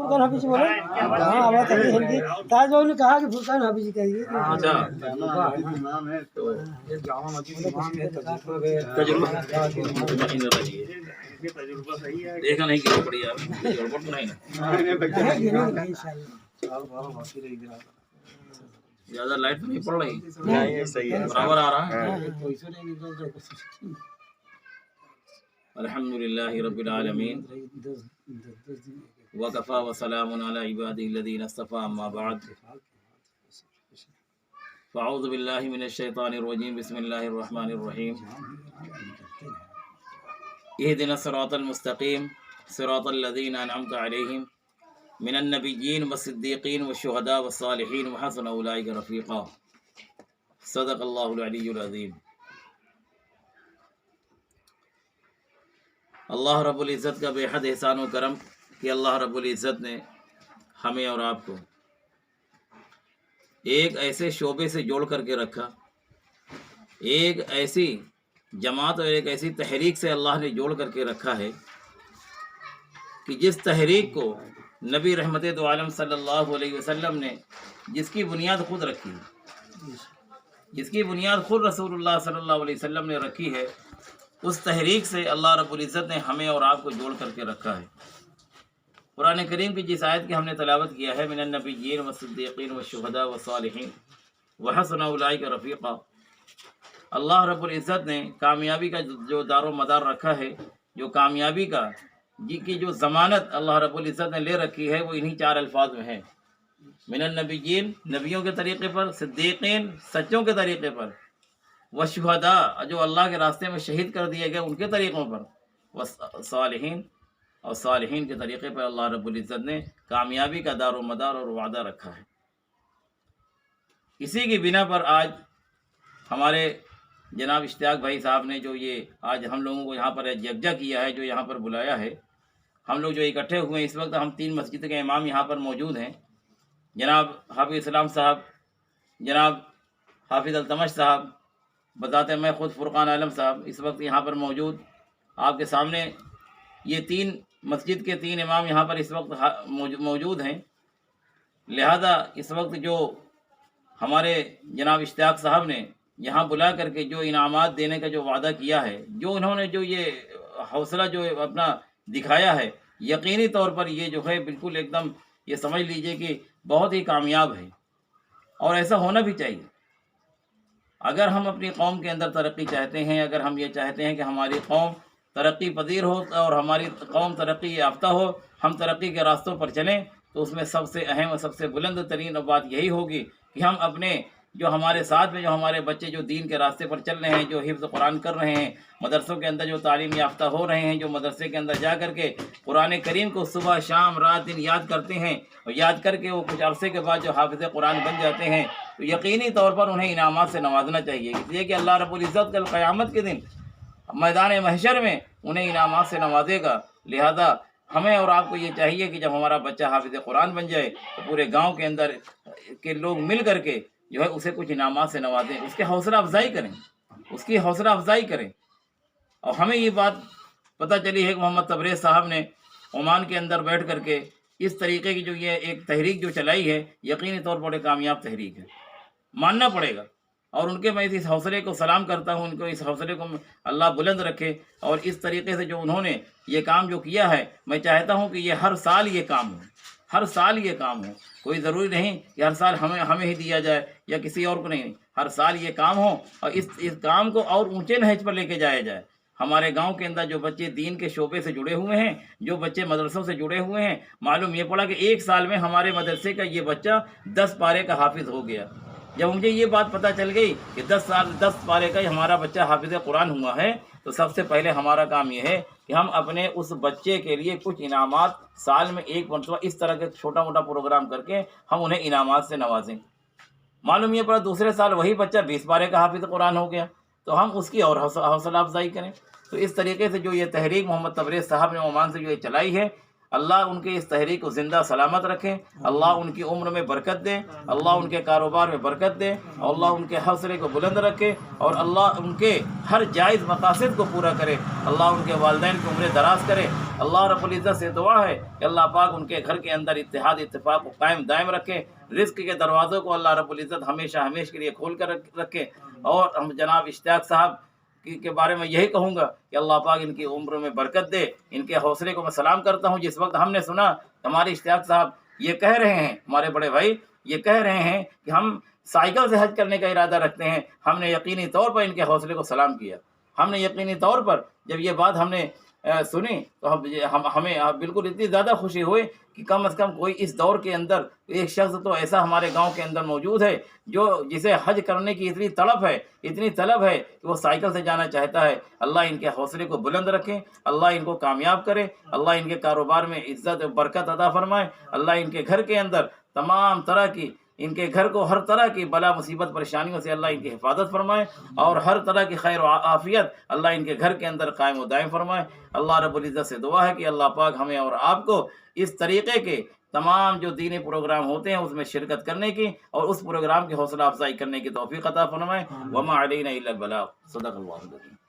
फुरकान हाफिज बोले। हाँ आवाज तभी हिंदी ताज बाबू ने कहा कि फुरकान हाफिज कहिए। अच्छा तो तजुर्बा देखा नहीं कि पड़ी यार गड़बड़ तो नहीं ना ज्यादा लाइट तो नहीं पड़ रही नहीं सही है बराबर आ रहा है अल्हम्दुलिल्लाहि रब्बिल आलमीन वकफ़ा व सलामुन अला इबादिल्लज़ीना इस्तफ़ा अम्मा बाद फ़अऊज़ु बिल्लाहि मिनश शैतानिर रजीम बिस्मिल्लाहिर रहमानिर रहीम इहदिनस सिरातल मुस्तक़ीम सिरातल लज़ीना अनअमता अलैहिम मिनन नबिय्यीन वस्सिद्दीक़ीन वश्शुहदा वस्सालिहीन व हसुन उलाइका रफ़ीक़ा सदक़ल्लाहुल अलिय्युल अज़ीम। अल्लाह रब्बुल इज़्ज़त का बेहद एहसान व करम कि अल्लाह रब्बुल इज़्ज़त ने हमें और आपको एक ऐसे शोबे से जोड़ करके रखा, एक ऐसी जमात और एक ऐसी तहरीक से अल्लाह ने जोड़ करके रखा है कि जिस तहरीक को नबी रहमत दो आलम सल्लल्लाहु अलैहि वसल्लम ने जिसकी बुनियाद खुद रखी है, जिसकी बुनियाद खुद रसूलुल्लाह सल्लल्लाहु अलैहि वसल्लम ने रखी है, उस तहरीक से अल्लाह रब्बुल इज़्ज़त ने हमें और आपको जोड़ करके रखा है। कुरान करीम की जिस आयत की हमने तलावत किया है मिनन नबिय्यीन वस्सिद्दीक़ीन वश्शुहदा वस्सालिहीन व हसुन उलाइका रफ़ीक़ा, अल्लाह रब्बुल इज़्ज़त ने कामयाबी का जो दारो मदार रखा है, जो कामयाबी का की जो ज़मानत अल्लाह रब्बुल इज़्ज़त ने ले रखी है वो इन्हीं चार अल्फाज में है। मिनन नबिय्यीन नबियों के तरीक़े पर, सिद्दीक़ीन सच्चों के तरीक़े पर, वशुहदा जो अल्लाह के रास्ते में शहीद कर दिए गए उनके तरीक़ों पर, व सालिहीन और सालिहीन के तरीक़े पर अल्लाह रब्बुल इज़्ज़त ने कामयाबी का दारो मदार और वादा रखा है। इसी की बिना पर आज हमारे जनाब इश्तियाक भाई साहब ने जो ये आज हम लोगों को यहाँ पर यकजा किया है, जो यहाँ पर बुलाया है, हम लोग जो इकट्ठे हुए हैं इस वक्त हम 3 मस्जिद के इमाम यहाँ पर मौजूद हैं। जनाब हाफिज़ इस्लाम साहब, जनाब हाफिज़ अल्तमश साहब, बताते मैं ख़ुद फुरकान आलम साहब इस वक्त यहाँ पर मौजूद आपके सामने। ये 3 मस्जिद के 3 इमाम यहाँ पर इस वक्त मौजूद हैं। लिहाजा इस वक्त जो हमारे जनाब इश्तियाक साहब ने यहाँ बुला करके जो इनामात देने का जो वादा किया है, जो उन्होंने जो ये हौसला जो अपना दिखाया है, यकीनी तौर पर ये जो है बिल्कुल एकदम ये समझ लीजिए कि बहुत ही कामयाब है और ऐसा होना भी चाहिए। अगर हम अपनी कौम के अंदर तरक्की चाहते हैं, अगर हम ये चाहते हैं कि हमारी कौम तरक्की पजीर हो और हमारी कौम तरक्की याफ्ता हो, हम तरक्की के रास्तों पर चलें, तो उसमें सबसे अहम और सबसे बुलंद तरीन बात यही होगी कि हम अपने जो हमारे साथ में जो हमारे बच्चे जो दीन के रास्ते पर चल रहे हैं, जो हिफ्ज़ कुरान कर रहे हैं, मदरसों के अंदर जो तालीम याफ्ता हो रहे हैं, जो मदरसे के अंदर जा कर के कुरान करीम को सुबह शाम रात दिन याद करते हैं और याद करके वो कुछ अरसे के बाद जो हाफिज़ कुरान बन जाते हैं, तो यकीनी तौर पर उन्हें इनामात से नवाजना चाहिए, इसलिए कि अल्लाह रब्बुल इज़्ज़त कल क़यामत के दिन मैदान महशर में उन्हें इनामात से नवाजेगा। लिहाजा हमें और आपको ये चाहिए कि जब हमारा बच्चा हाफिज़ कुरान बन जाए तो पूरे गाँव के अंदर के लोग मिल करके जो है उसे कुछ इनामात से नवाजें, उसके हौसला अफजाई करें, उसकी हौसला अफजाई करें। और हमें ये बात पता चली है कि मोहम्मद तबरेज़ साहब ने ओमान के अंदर बैठ करके इस तरीके की जो ये एक तहरीक जो चलाई है, यकीनी तौर पर एक कामयाब तहरीक है, मानना पड़ेगा। और उनके मैं इस हौसले को सलाम करता हूँ, उनको इस हौसले को अल्लाह बुलंद रखे। और इस तरीके से जो उन्होंने ये काम जो किया है, मैं चाहता हूँ कि ये हर साल ये काम हो, हर साल ये काम हो। कोई ज़रूरी नहीं कि हर साल हमें ही दिया जाए या किसी और को, नहीं, हर साल ये काम हो और इस काम को और ऊंचे नहज पर लेके जाया जाए। हमारे गांव के अंदर जो बच्चे दीन के शोबे से जुड़े हुए हैं, जो बच्चे मदरसों से जुड़े हुए हैं, मालूम ये पड़ा कि 1 साल में हमारे मदरसे का ये बच्चा 10 पारे का हाफिज़ हो गया। जब मुझे ये बात पता चल गई कि 10 पारे का ही हमारा बच्चा हाफिज़ कुरान हुआ है, तो सबसे पहले हमारा काम ये है कि हम अपने उस बच्चे के लिए कुछ इनामात साल में 1 मरतबा इस तरह के छोटा मोटा प्रोग्राम करके हम उन्हें इनामात से नवाजें। मालूम ये पड़ा दूसरे साल वही बच्चा 20 पारे का हाफिज़ कुरान हो गया, तो हम उसकी और हौसला अफजाई करें। तो इस तरीके से जो ये तहरीक मोहम्मद तबरेज़ साहब ने ओमान से जो ये चलाई है, अल्लाह उनके इस तहरीक को ज़िंदा सलामत रखे, अल्लाह उनकी उम्र में बरकत दे, अल्लाह उनके कारोबार में बरकत दे, अल्लाह उनके हौसले को बुलंद रखे और अल्लाह उनके हर जायज़ मकासद को पूरा करे, अल्लाह उनके वालिदैन की उम्र दराज करे। اللہ رب العزت سے دعا ہے کہ اللہ پاک ان کے گھر کے اندر اتحاد اتفاق کو قائم دائم رکھے، رزق کے دروازوں کو اللہ رب العزت ہمیشہ ہمیشہ کے لیے کھول کر رکھے۔ اور ہم جناب اشتیاق صاحب کے بارے میں یہی کہوں گا کہ اللہ پاک ان کی عمر میں برکت دے، ان کے حوصلے کو میں سلام کرتا ہوں۔ جس وقت ہم نے سنا ہمارے اشتیاق صاحب یہ کہہ رہے ہیں، ہمارے بڑے بھائی یہ کہہ رہے ہیں کہ ہم سائیکل سے حج کرنے کا ارادہ رکھتے ہیں، ہم نے یقینی طور پر ان کے حوصلے کو سلام کیا۔ ہم نے یقینی طور پر جب یہ بات ہم نے سنی تو ہمیں بالکل اتنی زیادہ خوشی ہوئی کہ کم از کم کوئی اس دور کے اندر ایک شخص تو ایسا ہمارے گاؤں کے اندر موجود ہے جو جسے حج کرنے کی اتنی طلب ہے کہ وہ سائیکل سے جانا چاہتا ہے۔ اللہ ان کے حوصلے کو بلند رکھے، اللہ ان کو کامیاب کرے، اللہ ان کے کاروبار میں عزت و برکت عطا فرمائے، اللہ ان کے گھر کے اندر تمام طرح کی، ان کے گھر کو ہر طرح کی بلا مصیبت پریشانیوں سے اللہ ان کی حفاظت فرمائے، اور ہر طرح کی خیر و عافیت اللہ ان کے گھر کے اندر قائم و دائم فرمائے۔ اللہ رب العزت سے دعا ہے کہ اللہ پاک ہمیں اور آپ کو اس طریقے کے تمام جو دینی پروگرام ہوتے ہیں اس میں شرکت کرنے کی اور اس پروگرام کی حوصلہ افزائی کرنے کی توفیق عطا فرمائے۔ وما علینا الا البلاغ، صدق اللہ العظیم۔